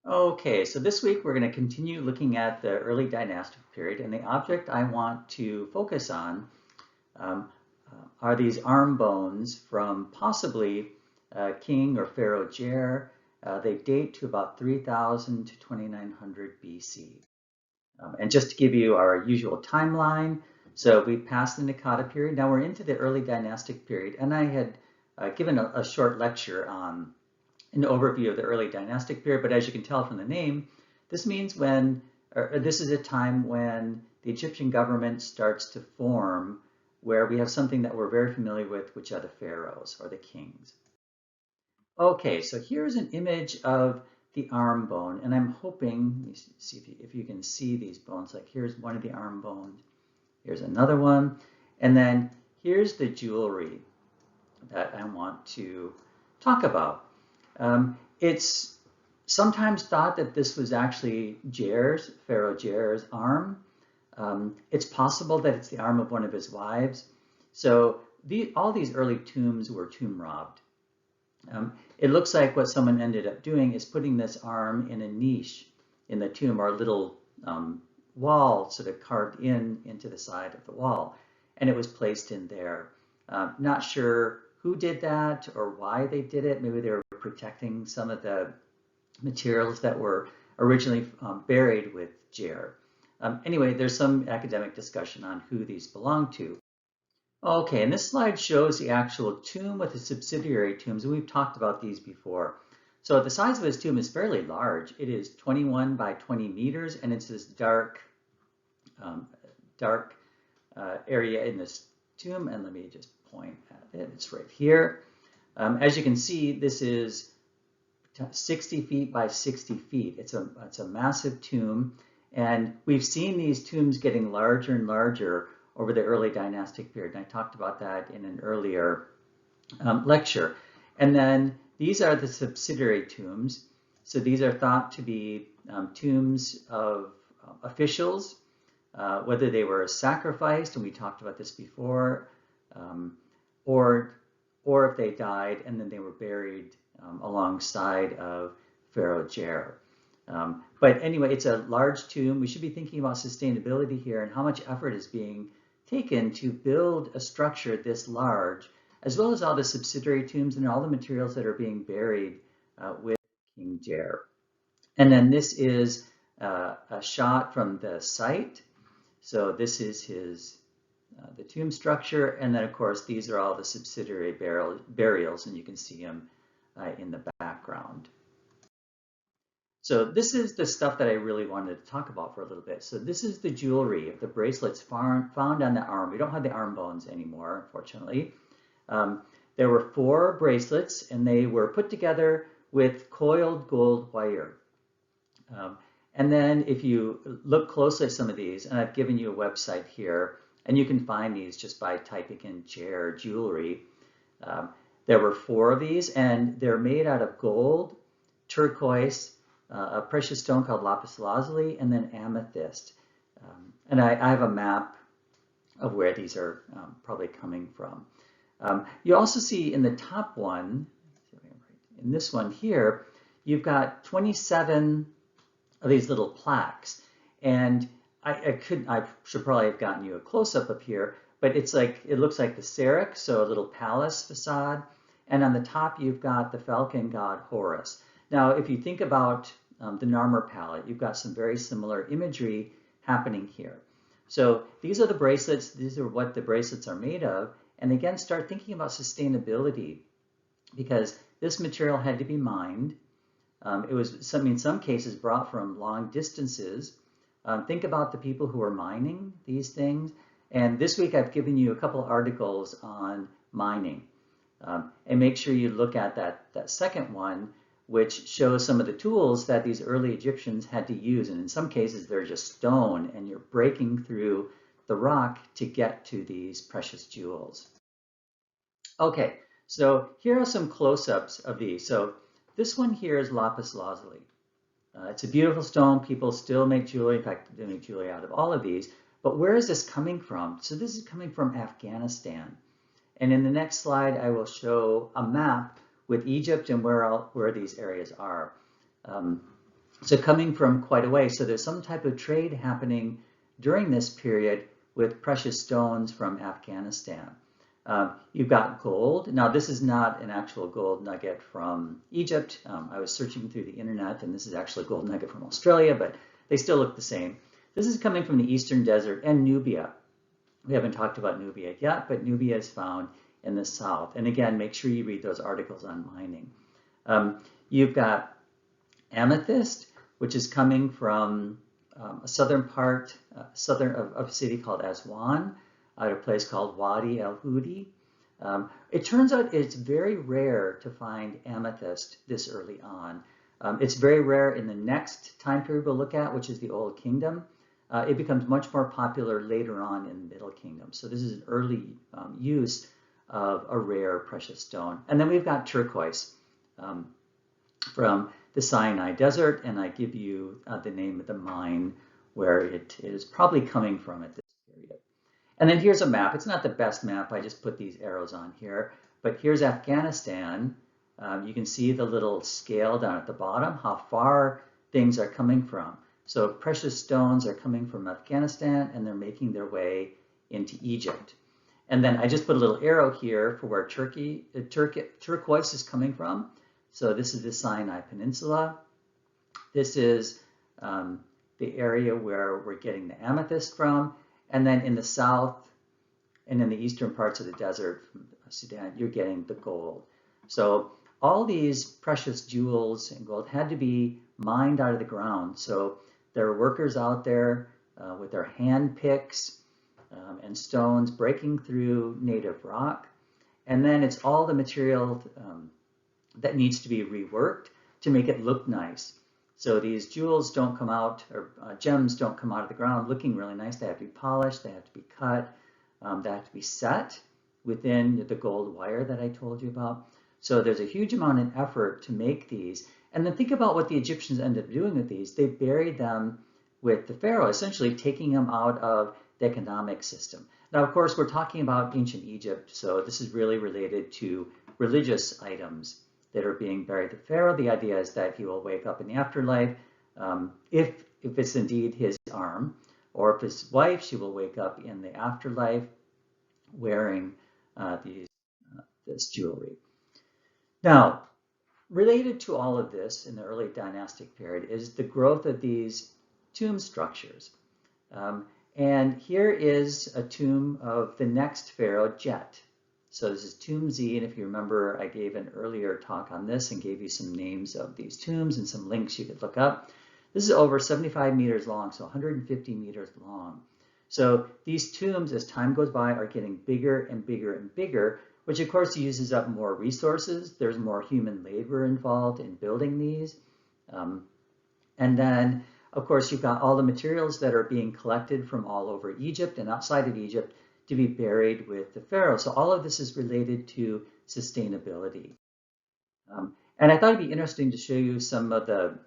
Okay, so this week we're going to continue looking at the early dynastic period, and the object I want to focus on um, are these arm bones from possibly King or Pharaoh Djer. They date to about 3000 to 2900 BC. And just to give you our usual timeline, so we passed the Naqada period. Now we're into the early dynastic period, and I had given a short lecture on an overview of the early dynastic period, but as you can tell from the name, this means this is a time when the Egyptian government starts to form, where we have something that we're very familiar with, which are the pharaohs or the kings. Okay, so here's an image of the arm bone, and I'm hoping, let me see if you can see these bones. Like here's one of the arm bones, here's another one, and then here's the jewelry that I want to talk about. It's sometimes thought that this was actually Pharaoh Djer's arm. It's possible that it's the arm of one of his wives. So all these early tombs were tomb robbed. It looks like what someone ended up doing is putting this arm in a niche in the tomb, or a little wall sort of carved into the side of the wall, and it was placed in there. Not sure who did that or why they did it. Maybe they were protecting some of the materials that were originally buried with Djer. Anyway, there's some academic discussion on who these belong to. Okay, and this slide shows the actual tomb with the subsidiary tombs, and we've talked about these before. So the size of his tomb is fairly large. It is 21 by 20 meters, and it's this dark area in this tomb. And let me just point at it. It's right here. As you can see, this is 60 feet by 60 feet. It's a massive tomb, and we've seen these tombs getting larger and larger over the early dynastic period. And I talked about that in an earlier lecture. And then these are the subsidiary tombs. So these are thought to be tombs of officials, whether they were sacrificed, and we talked about this before, or if they died and then they were buried alongside of Pharaoh Djer. But anyway, it's a large tomb. We should be thinking about sustainability here and how much effort is being taken to build a structure this large, as well as all the subsidiary tombs and all the materials that are being buried with King Djer. And then this is a shot from the site. So this is the tomb structure, and then of course these are all the subsidiary burials, and you can see them in the background. So this is the stuff that I really wanted to talk about for a little bit. So this is the jewelry of the bracelets found on the arm. We don't have the arm bones anymore, unfortunately. There were 4 bracelets, and they were put together with coiled gold wire. And then if you look closely at some of these, and I've given you a website here, and you can find these just by typing in Djer jewelry. There were 4 of these, and they're made out of gold, turquoise, a precious stone called lapis lazuli, and then amethyst. And I have a map of where these are probably coming from. You also see in the top one, in this one here, you've got 27 of these little plaques. And I should probably have gotten you a close-up up here, but it looks like the Seraph, so a little palace facade. And on the top, you've got the falcon god Horus. Now, if you think about the Narmer palette, you've got some very similar imagery happening here. So these are the bracelets. These are what the bracelets are made of. And again, start thinking about sustainability, because this material had to be mined. It was, in some cases, brought from long distances. Think about the people who are mining these things. And this week, I've given you a couple articles on mining. And make sure you look at that second one, which shows some of the tools that these early Egyptians had to use. And in some cases, they're just stone, and you're breaking through the rock to get to these precious jewels. Okay, so here are some close-ups of these. So this one here is lapis lazuli. It's a beautiful stone. People still make jewelry. In fact, they make jewelry out of all of these. But where is this coming from? So this is coming from Afghanistan. And in the next slide, I will show a map with Egypt and where these areas are. So coming from quite a way. So there's some type of trade happening during this period with precious stones from Afghanistan. You've got gold. Now, this is not an actual gold nugget from Egypt. I was searching through the internet, and this is actually a gold nugget from Australia, but they still look the same. This is coming from the Eastern Desert and Nubia. We haven't talked about Nubia yet, but Nubia is found in the south. And again, make sure you read those articles on mining. You've got amethyst, which is coming from a southern part, of a city called Aswan, at a place called Wadi El Hudi. It turns out it's very rare to find amethyst this early on. It's very rare in the next time period we'll look at, which is the Old Kingdom. It becomes much more popular later on in the Middle Kingdom. So this is an early use of a rare precious stone. And then we've got turquoise from the Sinai Desert, and I give you the name of the mine where it is probably coming from at this period. And then here's a map. It's not the best map. I just put these arrows on here. But here's Afghanistan. You can see the little scale down at the bottom, how far things are coming from. So precious stones are coming from Afghanistan, and they're making their way into Egypt. And then I just put a little arrow here for where turquoise is coming from. So this is the Sinai Peninsula. This is the area where we're getting the amethyst from. And then in the south and in the eastern parts of the desert from Sudan, you're getting the gold. So all these precious jewels and gold had to be mined out of the ground. So there are workers out there with their hand picks and stones breaking through native rock. And then it's all the material that needs to be reworked to make it look nice. So these jewels don't come out, or gems don't come out of the ground looking really nice. They have to be polished, they have to be cut, they have to be set within the gold wire that I told you about. So there's a huge amount of effort to make these. And then think about what the Egyptians ended up doing with these. They buried them with the pharaoh, essentially taking them out of the economic system. Now, of course, we're talking about ancient Egypt, so this is really related to religious items that are being buried. The pharaoh, the idea is that he will wake up in the afterlife, if it's indeed his arm, or if his wife, she will wake up in the afterlife wearing this jewelry. Now, related to all of this in the early dynastic period is the growth of these tomb structures. And here is a tomb of the next pharaoh, Djet. So this is Tomb Z, and if you remember, I gave an earlier talk on this and gave you some names of these tombs and some links you could look up. This is over 75 meters long, so 150 meters long. So these tombs, as time goes by, are getting bigger and bigger and bigger, which of course uses up more resources. There's more human labor involved in building these. And then, of course, you've got all the materials that are being collected from all over Egypt and outside of Egypt to be buried with the pharaoh. So all of this is related to sustainability. And I thought it'd be interesting to show you some of the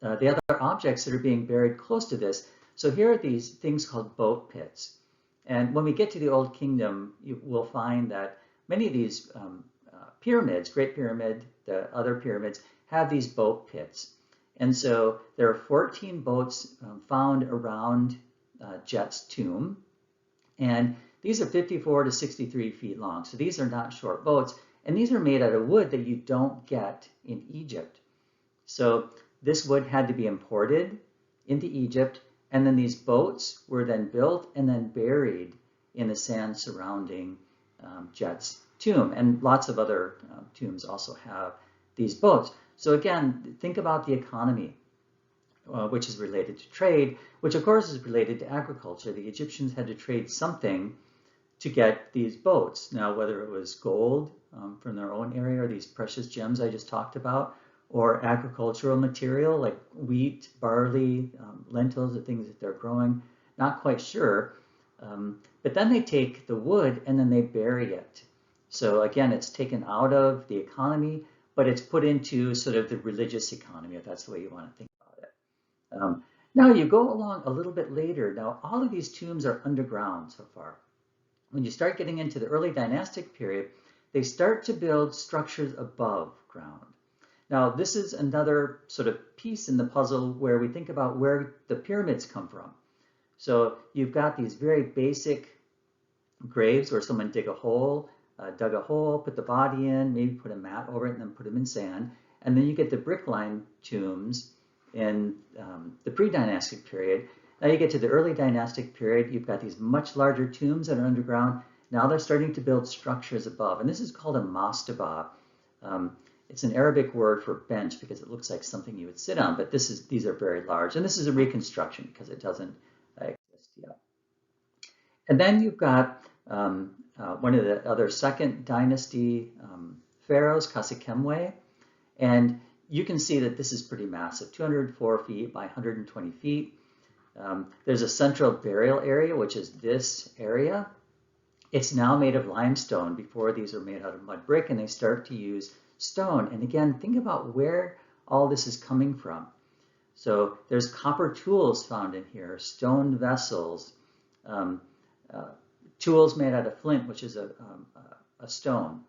other objects that are being buried close to this. So here are these things called boat pits. And when we get to the Old Kingdom, you will find that many of these pyramids, Great Pyramid, the other pyramids, have these boat pits. And so there are 14 boats found around Djet's tomb. And these are 54 to 63 feet long. So these are not short boats. And these are made out of wood that you don't get in Egypt. So this wood had to be imported into Egypt. And then these boats were then built and then buried in the sand surrounding Djet's tomb. And lots of other tombs also have these boats. So again, think about the economy, which is related to trade, which of course is related to agriculture. The Egyptians had to trade something to get these boats. Now, whether it was gold from their own area or these precious gems I just talked about, or agricultural material like wheat, barley, lentils, the things that they're growing, not quite sure. But then they take the wood and then they bury it. So again, it's taken out of the economy, but it's put into sort of the religious economy, if that's the way you want to think about it. Now you go along a little bit later. Now all of these tombs are underground so far. When you start getting into the early dynastic period, they start to build structures above ground. Now, this is another sort of piece in the puzzle where we think about where the pyramids come from. So you've got these very basic graves where someone dug a hole, put the body in, maybe put a mat over it, and then put them in sand. And then you get the brick-lined tombs in the pre-dynastic period. Now you get to the early dynastic period, you've got these much larger tombs that are underground. Now they're starting to build structures above, and this is called a mastaba. It's an Arabic word for bench because it looks like something you would sit on, but these are very large, and this is a reconstruction because it doesn't exist yet. And then you've got one of the other second dynasty pharaohs, Kasekmaw, and you can see that this is pretty massive, 204 feet by 120 feet. There's a central burial area, which is this area. It's now made of limestone. Before, these were made out of mud brick, and they start to use stone. And again, think about where all this is coming from. So there's copper tools found in here, stone vessels, tools made out of flint, which is a stone,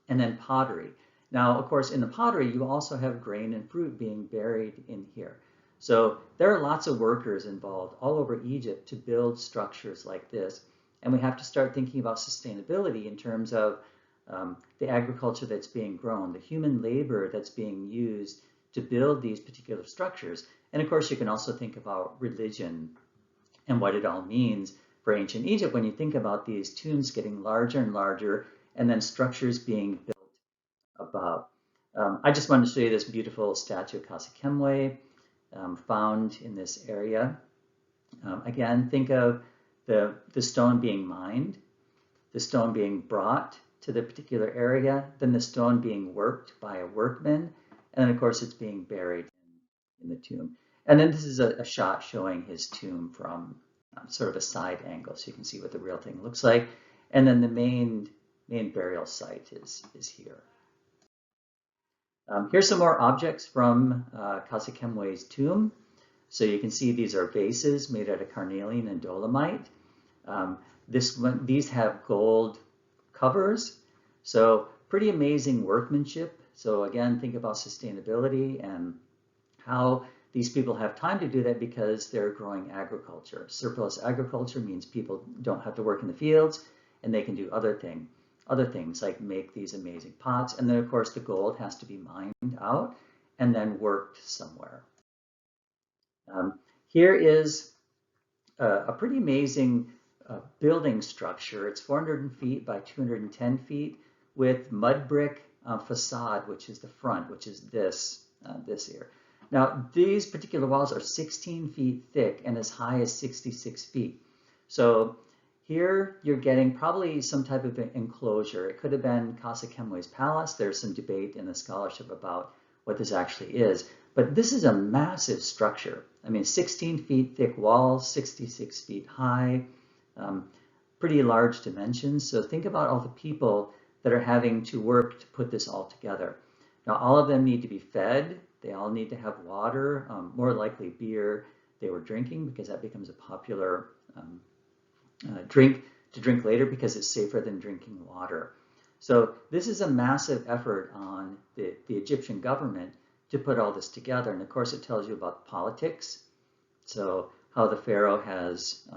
and then pottery. Now, of course, in the pottery, you also have grain and fruit being buried in here. So there are lots of workers involved all over Egypt to build structures like this. And we have to start thinking about sustainability in terms of the agriculture that's being grown, the human labor that's being used to build these particular structures. And of course, you can also think about religion and what it all means for ancient Egypt when you think about these tombs getting larger and larger and then structures being built above. I just wanted to show you this beautiful statue of Kasekmaw found in this area. Again, think of the stone being mined, the stone being brought to the particular area, then the stone being worked by a workman, and then of course it's being buried in the tomb. And then this is a shot showing his tomb from sort of a side angle, so you can see what the real thing looks like. And then the main burial site is here. Here's some more objects from Kasekmaw's tomb. So you can see these are vases made out of carnelian and dolomite. These have gold covers, so pretty amazing workmanship. So again, think about sustainability and how these people have time to do that because they're growing agriculture. Surplus agriculture means people don't have to work in the fields and they can do other things like make these amazing pots. And then of course the gold has to be mined out and then worked somewhere. Here is a pretty amazing building structure. It's 400 feet by 210 feet with mud brick facade, which is the front, which is this here. Now, these particular walls are 16 feet thick and as high as 66 feet. So here you're getting probably some type of enclosure. It could have been Kasekmaw's palace. There's some debate in the scholarship about what this actually is. But this is a massive structure. I mean, 16 feet thick walls, 66 feet high, pretty large dimensions. So think about all the people that are having to work to put this all together. Now, all of them need to be fed. They all need to have water, more likely beer they were drinking because that becomes a popular drink to drink later because it's safer than drinking water. So this is a massive effort on the Egyptian government to put all this together. And of course, it tells you about politics. So how the pharaoh has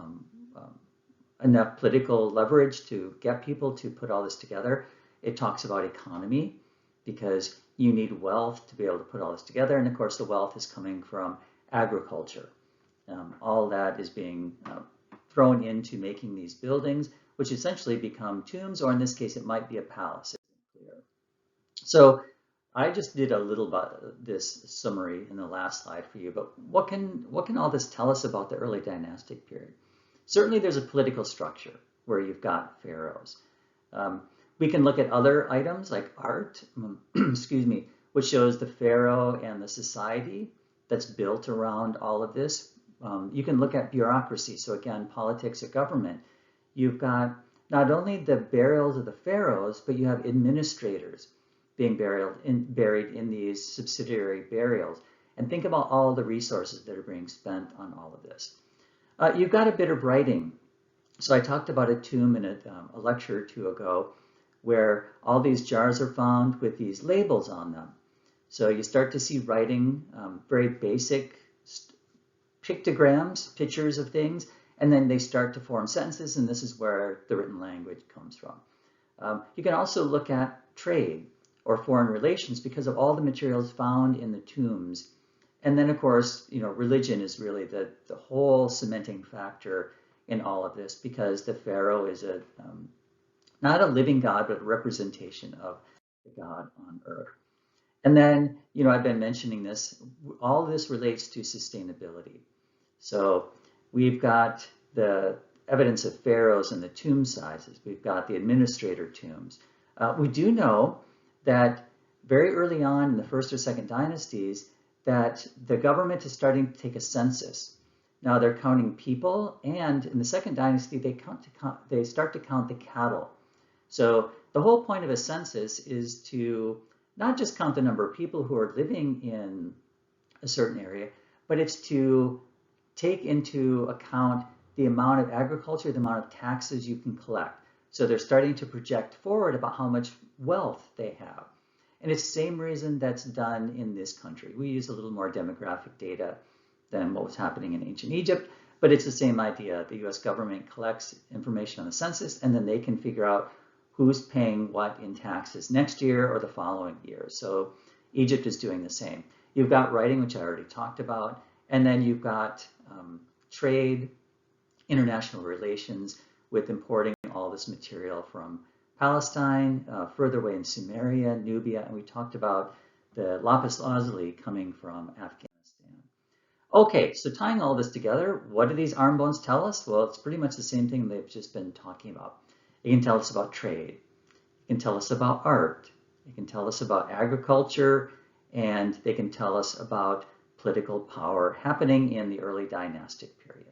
enough political leverage to get people to put all this together. It talks about economy because you need wealth to be able to put all this together. And of course, the wealth is coming from agriculture. All that is being thrown into making these buildings, which essentially become tombs, or in this case, it might be a palace. So I just did a little bit this summary in the last slide for you, but what can all this tell us about the early dynastic period? Certainly there's a political structure where you've got pharaohs. We can look at other items like art, excuse me, which shows the pharaoh and the society that's built around all of this. You can look at bureaucracy. So again, politics or government. You've got not only the burials of the pharaohs, but you have administrators being buried in these subsidiary burials. And think about all the resources that are being spent on all of this. You've got a bit of writing. So I talked about a tomb in a lecture or two ago where all these jars are found with these labels on them. So you start to see writing, very basic pictograms, pictures of things, and then they start to form sentences, and this is where the written language comes from. You can also look at trade or foreign relations because of all the materials found in the tombs. And then, of course, religion is really the whole cementing factor in all of this, because the pharaoh is not a living god, but a representation of the God on earth. And then, I've been mentioning this, all this relates to sustainability. So we've got the evidence of pharaohs and the tomb sizes. We've got the administrator tombs. We do know that very early on in the first or second dynasties, that the government is starting to take a census. Now they're counting people, and in the second dynasty, they start to count the cattle. So the whole point of a census is to not just count the number of people who are living in a certain area, but it's to take into account the amount of agriculture, the amount of taxes you can collect. So they're starting to project forward about how much wealth they have. And it's the same reason that's done in this country. We use a little more demographic data than what was happening in ancient Egypt, but it's the same idea. The US government collects information on the census, and then they can figure out who's paying what in taxes next year or the following year. So Egypt is doing the same. You've got writing, which I already talked about, and then you've got trade, international relations, with importing all this material from Palestine, further away in Sumeria, Nubia, and we talked about the lapis lazuli coming from Afghanistan. Okay, so tying all this together, what do these arm bones tell us? Well, it's pretty much the same thing they've just been talking about. It can tell us about trade. It can tell us about art. It can tell us about agriculture, and they can tell us about political power happening in the early dynastic period.